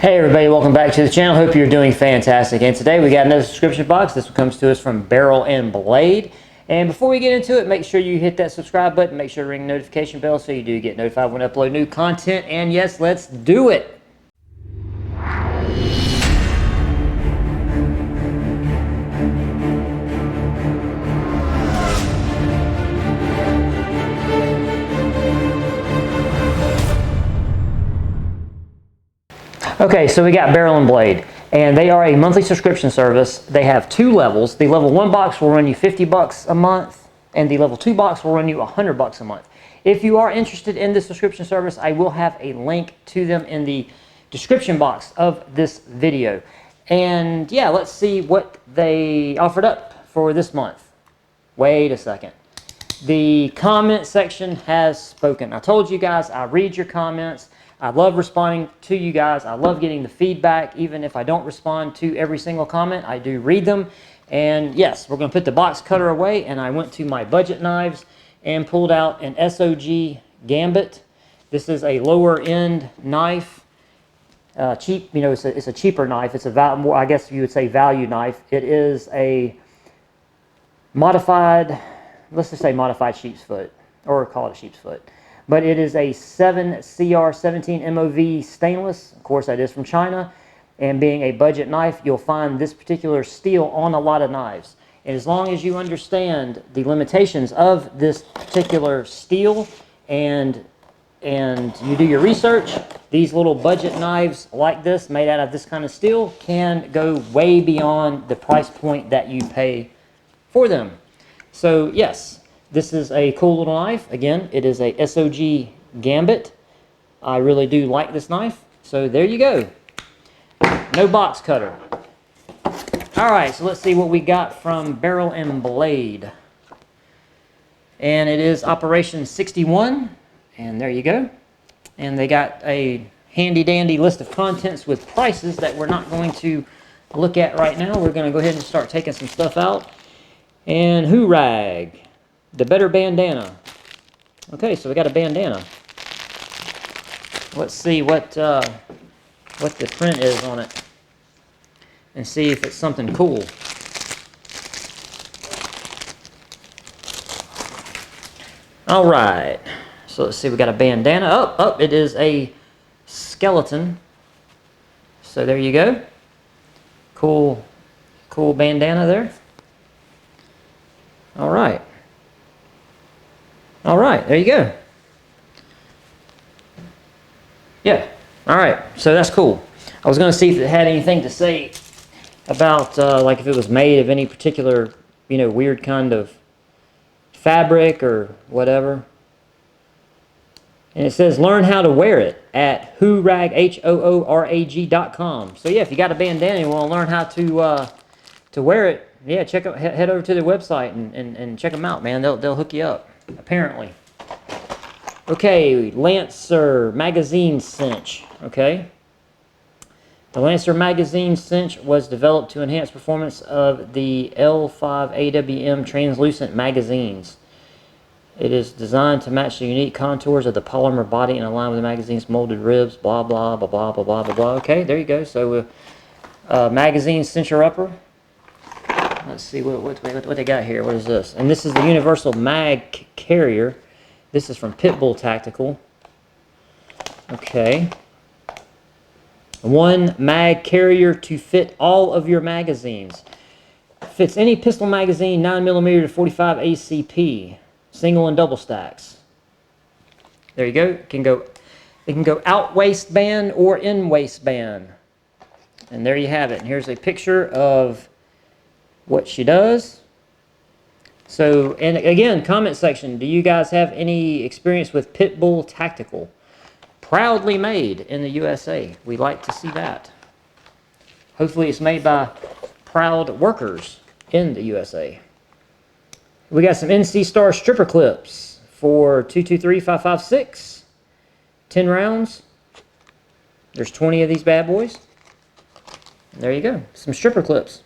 Hey everybody, welcome back to the channel. Hope you're doing fantastic. And today we got another subscription box. This one comes to us from Barrel and Blade. And before we get into it, make sure you hit that subscribe button. Make sure to ring the notification bell so you do get notified when I upload new content. And yes, let's do it. Okay, so we got Barrel and Blade, and they are a monthly subscription service. They have two levels. The level 1 box will run you $50 a month, and the level 2 box will run you $100 a month. If you are interested in this subscription service, I will have a link to them in the description box of this video. And yeah, let's see what they offered up for this month. Wait a second. The comment section has spoken. I told you guys I read your comments. I love responding to you guys. I love getting the feedback. Even if I don't respond to every single comment, I do read them. And yes, we're going to put the box cutter away, and I went to my budget knives and pulled out an Sog Gambit. This is a lower end knife. Cheap, you know, it's a cheaper knife. It's a more, I guess you would say, value knife. It is a modified, let's just say modified sheep's foot, or call it a sheep's foot. But it is a 7CR17 MOV stainless. Of course, that is from China. And being a budget knife, you'll find this particular steel on a lot of knives. And as long as you understand the limitations of this particular steel and you do your research, these little budget knives like this, made out of this kind of steel, can go way beyond the price point that you pay for them. So yes, this is a cool little knife. Again, it is a Sog Gambit. I really do like this knife. So there you go. No box cutter. Alright, so let's see what we got from Barrel and Blade. And it is Operation 61. And there you go. And they got a handy dandy list of contents with prices that we're not going to look at right now. We're going to go ahead and start taking some stuff out. And Hoorag. The better bandana. Okay, so we got a bandana. Let's see what the print is on it, and see if it's something cool. All right. So let's see. We got a bandana. Oh, it is a skeleton. So there you go. Cool bandana there. All right. All right, there you go. Yeah, all right, so that's cool. I was going to see if it had anything to say about, like if it was made of any particular, you know, weird kind of fabric or whatever. And it says, learn how to wear it at hoorag, HOORAG.com. So yeah, if you got a bandana and you want to learn how to wear it, yeah, head over to their website and check them out, man. They'll hook you up. Apparently. Okay, Lancer Magazine Cinch. Okay. The Lancer Magazine Cinch was developed to enhance performance of the L5AWM translucent magazines. It is designed to match the unique contours of the polymer body and align with the magazine's molded ribs, blah, blah, blah, blah, blah, blah, blah, blah. Okay, there you go. So, magazine cincher upper. Let's see what they got here. What is this? And this is the Universal Mag Carrier. This is from Pitbull Tactical. Okay. One mag carrier to fit all of your magazines. Fits any pistol magazine, 9mm to 45 ACP, single and double stacks. There you go. It can go out waistband or in waistband. And there you have it. And here's a picture of what she does. So, and again, comment section, do you guys have any experience with Pitbull Tactical? Proudly made in the USA. We like to see that. Hopefully it's made by proud workers in the USA. We got some NC Star stripper clips for 223-556. 10 rounds. There's 20 of these bad boys. And there you go. Some stripper clips.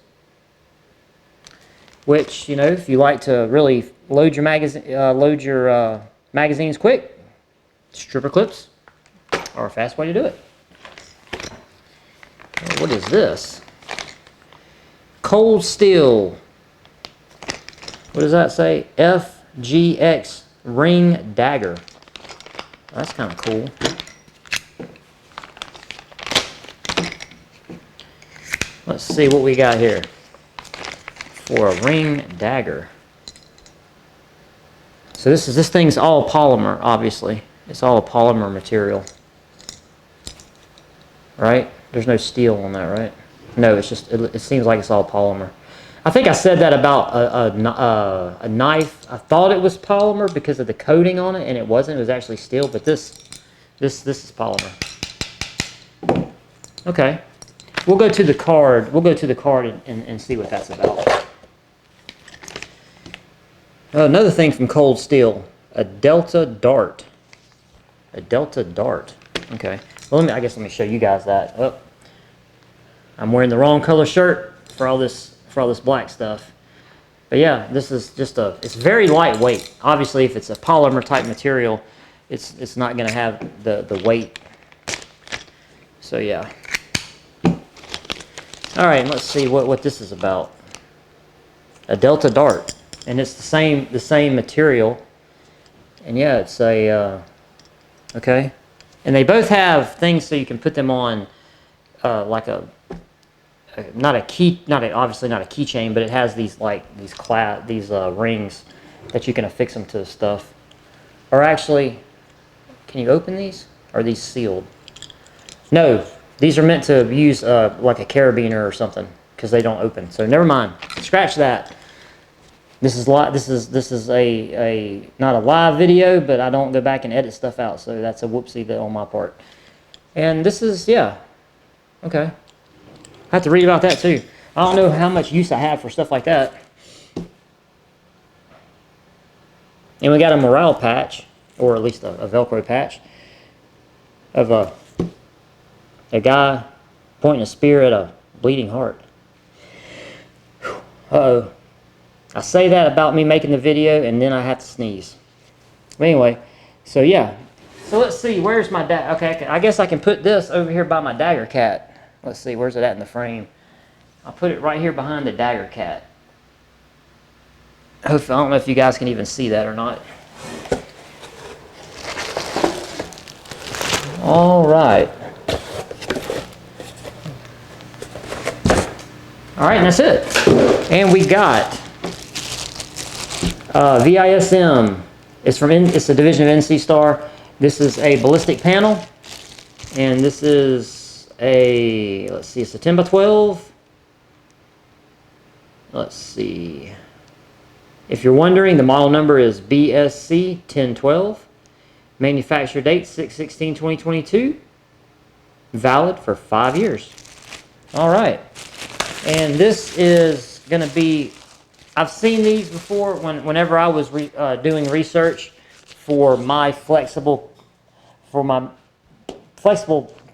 Which, you know, if you like to really load your magazines quick, stripper clips are a fast way to do it. What is this? Cold steel. What does that say? FGX ring dagger. That's kind of cool. Let's see what we got here for a ring dagger. So this thing's all polymer, obviously. It's all a polymer material. Right? There's no steel on that, right? No, it's just, it seems like it's all polymer. I think I said that about a knife. I thought it was polymer because of the coating on it, and it wasn't. It was actually steel, but this is polymer. Okay. We'll go to the card. We'll go to the card and see what that's about. Another thing from Cold Steel, a Delta Dart. A Delta Dart. Okay. Well, I guess let me show you guys that. Oh, I'm wearing the wrong color shirt for all this black stuff. But yeah, this is just it's very lightweight. Obviously, if it's a polymer type material, it's not going to have the weight. So yeah. All right, let's see what this is about. A Delta Dart, and it's the same material. And yeah, it's a okay. And they both have things so you can put them on, like obviously not a keychain, but it has these rings that you can affix them to stuff. Or actually, can you open these? Are these sealed? No. These are meant to use like a carabiner or something because they don't open. So never mind. Scratch that. This is a not a live video, but I don't go back and edit stuff out. So that's a whoopsie on my part. And this is okay. I have to read about that too. I don't know how much use I have for stuff like that. And we got a morale patch, or at least a Velcro patch of a guy pointing a spear at a bleeding heart. Uh-oh. I say that about me making the video, and then I have to sneeze. But anyway, so yeah. So let's see, where's my dagger? Okay, I guess I can put this over here by my dagger cat. Let's see, where's it at in the frame? I'll put it right here behind the dagger cat. I don't know if you guys can even see that or not. All right. All right, and that's it. And we got VISM. It's a division of NC Star. This is a ballistic panel, and this is a, let's see, it's a 10 by 12. Let's see. If you're wondering, the model number is BSC 1012. Manufacture date 6/16/2022. Valid for 5 years. All right. And this is going to be, I've seen these before whenever I was doing research for my flexible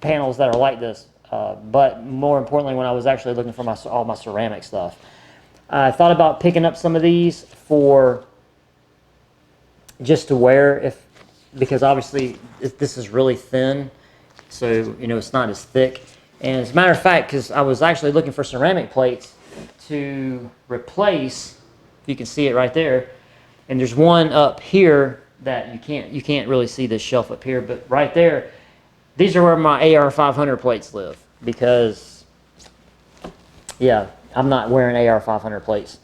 panels that are like this. But more importantly, when I was actually looking for all my ceramic stuff. I thought about picking up some of these for just to wear, because obviously this is really thin, so it's not as thick. And as a matter of fact, because I was actually looking for ceramic plates to replace, if you can see it right there, and there's one up here that you can't really see this shelf up here, but right there, these are where my AR 500 plates live, because yeah, I'm not wearing AR 500 plates.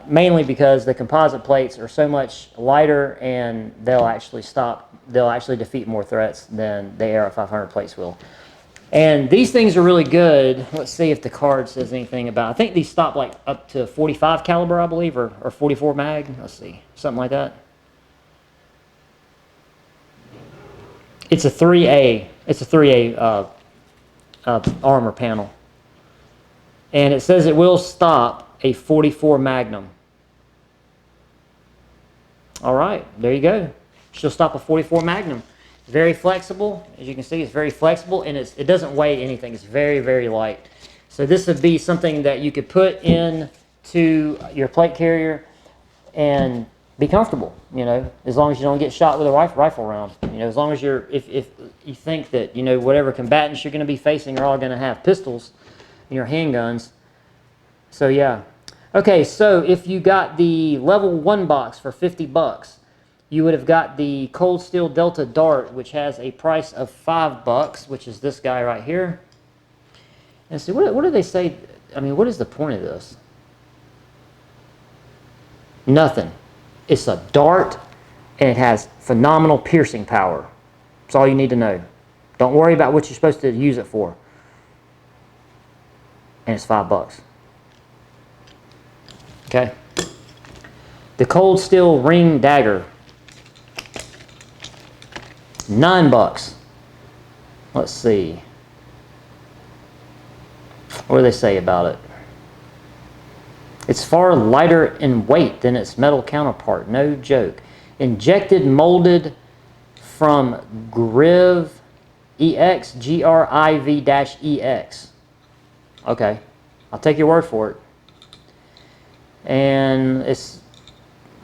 Mainly because the composite plates are so much lighter, and they'll actually defeat more threats than the AR 500 plates will. And these things are really good. Let's see if the card says anything about, I think these stop like up to 45 caliber, I believe, or 44 mag. Let's see, something like that. It's a 3A. It's a 3A armor panel. And it says it will stop a 44 Magnum. All right, there you go. She'll stop a 44 Magnum. Very flexible, as you can see, it's very flexible, and it doesn't weigh anything. It's very, very light. So this would be something that you could put into your plate carrier and be comfortable, you know, as long as you don't get shot with a rifle round. You know, as long as you're, if you think that, you know, whatever combatants you're going to be facing are all going to have pistols and your handguns. So, yeah. Okay, so if you got the level 1 box for $50, you would have got the Cold Steel Delta Dart, which has a price of $5, which is this guy right here. And so what do they say? I mean, what is the point of this? Nothing. It's a dart, and it has phenomenal piercing power. That's all you need to know. Don't worry about what you're supposed to use it for. And it's $5. Okay. The Cold Steel Ring Dagger. $9. Let's see. What do they say about it? It's far lighter in weight than its metal counterpart. No joke. Injected molded from Griv EX, GRIV-EX. Okay. I'll take your word for it. And it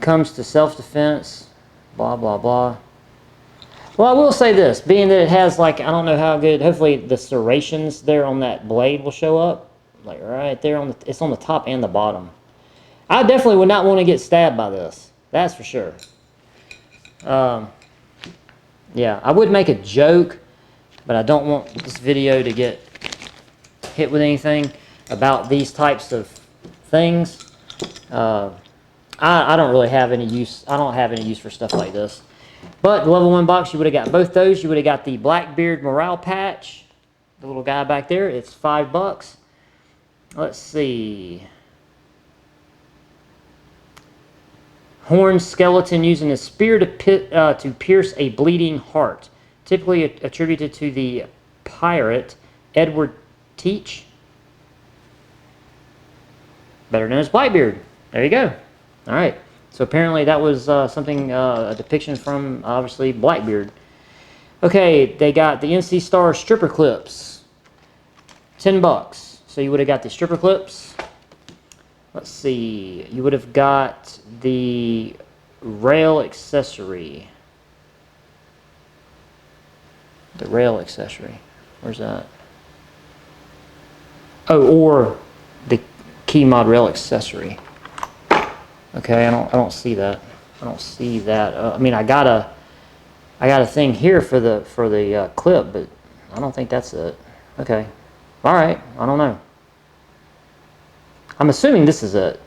comes to self-defense, blah, blah, blah. Well, I will say this, being that it has, like, I don't know how good, hopefully the serrations there on that blade will show up. Like, right there, it's on the top and the bottom. I definitely would not want to get stabbed by this. That's for sure. Yeah, I would make a joke, but I don't want this video to get hit with anything about these types of things. I don't really have any use. I don't have any use for stuff like this. But the level 1 box, you would have got both those. You would have got the Blackbeard morale patch, the little guy back there. It's $5. Let's see. Horned skeleton using a spear to pierce a bleeding heart. Typically attributed to the pirate Edward Teach, better known as Blackbeard. There you go. All right. So apparently that was something, a depiction from, obviously, Blackbeard. Okay, they got the NC Star stripper clips. $10. So you would have got the stripper clips. Let's see. You would have got the rail accessory. The rail accessory. Where's that? Oh, or the key mod rail accessory. Okay, I don't see that. I don't see that. I mean, I got a thing here for the clip, but I don't think that's it. Okay, all right. I don't know. I'm assuming this is it.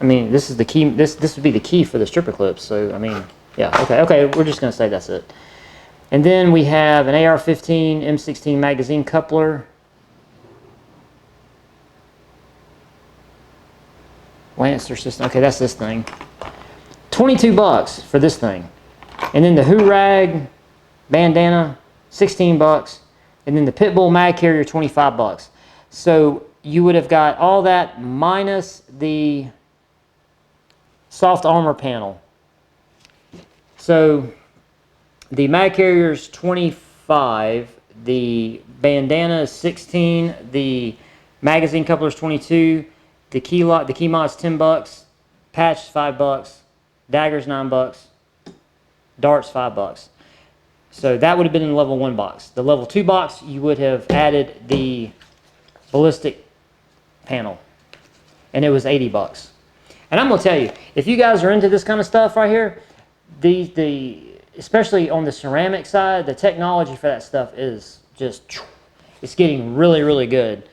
I mean, this is the key. This would be the key for the stripper clips. So I mean, yeah. Okay. We're just gonna say that's it. And then we have an AR-15 M16 magazine coupler. Lancer system. Okay, that's this thing. $22 for this thing. And then the Hoorag bandana, $16. And then the Pitbull mag carrier, $25. So you would have got all that minus the soft armor panel. So the mag carrier is $25. The bandana is $16. The magazine coupler is $22. The key mod's $10, patch $5, dagger's $9, dart's $5. So that would have been in the level 1 box. The level 2 box, you would have added the ballistic panel, and it was $80. And I'm gonna tell you, if you guys are into this kind of stuff right here, especially on the ceramic side, the technology for that stuff is just, it's getting really, really good.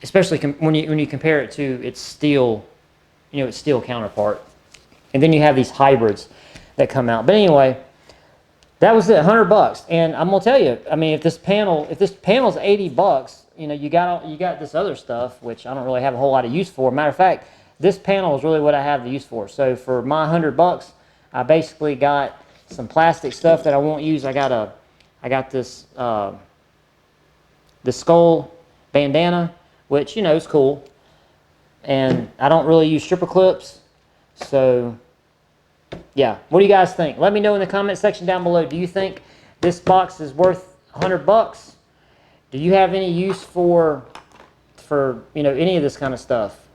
Especially when you compare it to its steel, its steel counterpart. And then you have these hybrids that come out. But anyway, that was it, $100. And I'm gonna tell you, I mean, if this panel's $80, you got this other stuff, which I don't really have a whole lot of use for. Matter of fact, this panel is really what I have the use for. So for my $100, I basically got some plastic stuff that I won't use. I got this the skull bandana, which, is cool. And I don't really use stripper clips. So, yeah. What do you guys think? Let me know in the comment section down below. Do you think this box is worth $100? Do you have any use for any of this kind of stuff?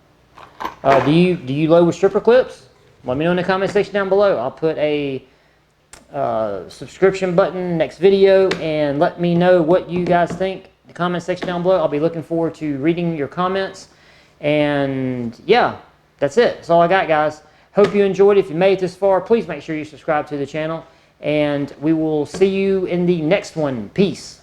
Do you load with stripper clips? let me know in the comment section down below. I'll put a subscription button next video, and let me know what you guys think. The comment section down below. I'll be looking forward to reading your comments. And yeah, that's it. That's all I got, guys. Hope you enjoyed. If you made it this far, please make sure you subscribe to the channel, and we will see you in the next one. Peace.